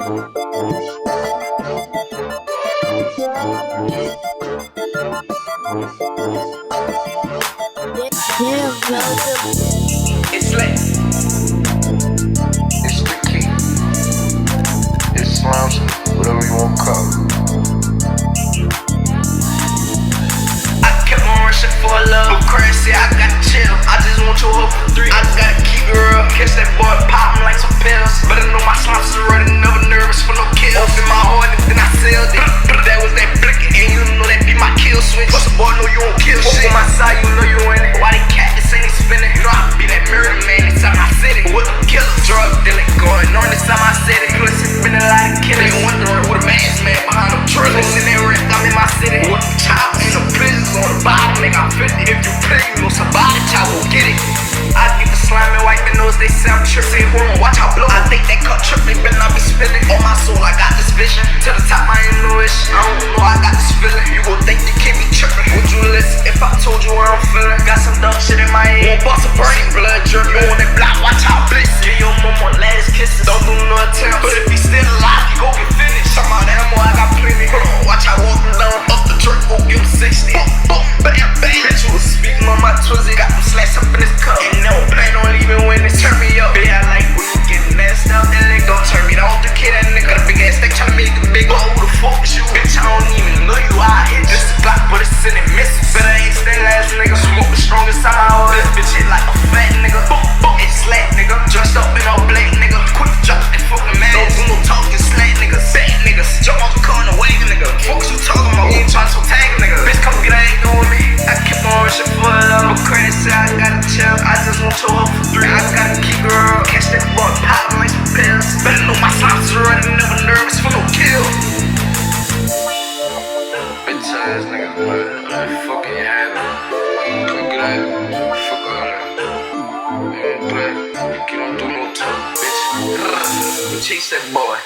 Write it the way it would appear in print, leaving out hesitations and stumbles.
It's lit. It's the key. It's slams, whatever you want to call it. I kept on rushing for love, but crazy, I gotta chill. I just want your hoe for 3. I gotta keep it real. Catch that boy, pop him like some pills. But I know my slams is running, never nervous for no kills. Open my heart and then I sealed it. That was that blinking, and you know that be my kill switch. Plus the boy know you won't kill shit. On my side, you know you in it. Why they cat this ain't spinning? You know I be that murder man inside my city. With the killer, drug dealing going on inside my city. Plus it's been a lot of killing. You wondering who the man's man behind them drillers. In that rap, I'm in my city. With the chops and the prisons on the bottom, nigga, I'm 50. If you play, you know somebody chop will get it. I get the slime and wipe the nose, they say I'm tripping. Hold on, watch how blow. I think that cut tripping, but I be spilling. On my soul, I got this vision. To the top, I ain't no issue. I don't know, I got this feeling. You gon' think you can't be tripping. Would you listen if I told you how I'm feeling? Got some dumb shit in my head. Won't bust a brain, blood dripping. On that block, watch how bliss. Give your mama last kisses. Don't do no attempts. But if he still alive, he gon' get finished. Some of that ammo, I got plenty. Hold on, watch how walk him down. Up the drink, go give him 60. Boom, boom, bam, bam. Bitch, you was speaking on my twizzy. Got them slash up in his cup. And no plan on leaving when it's turn me up. Bitch, I like when you get messed up. And leg don't turn me down. Don't kid that nigga. Got a big ass stack tryna make it big. But who the fuck is you? Bitch, I don't even know you out here. Just a block, but it's in it missing. Better ain't stay last nigga. Smoke the strongest out of all. This bitch hit like a fat nigga. Boom, boom, it's slack nigga. Dressed up in all black nigga. Quick drop that fucking man. Don't do no talking slack niggas. Bad niggas. Jump off the car in the wagon nigga. Fuck you talking about? You ain't tryna to tag a nigga. Bitch, come get a angle with me. I keep on rushing for love. But crazy, I gotta chill. I just want your hoe for 3. I gotta keep it real. Catch that boy, pop him like some pills. Better know my slams are running, never nervous for no kill. Bitch ass niggas, man. I'm fucking your ass. Come get out. Fuck all that. Man, play. You don't do no talk, bitch. Chase that boy.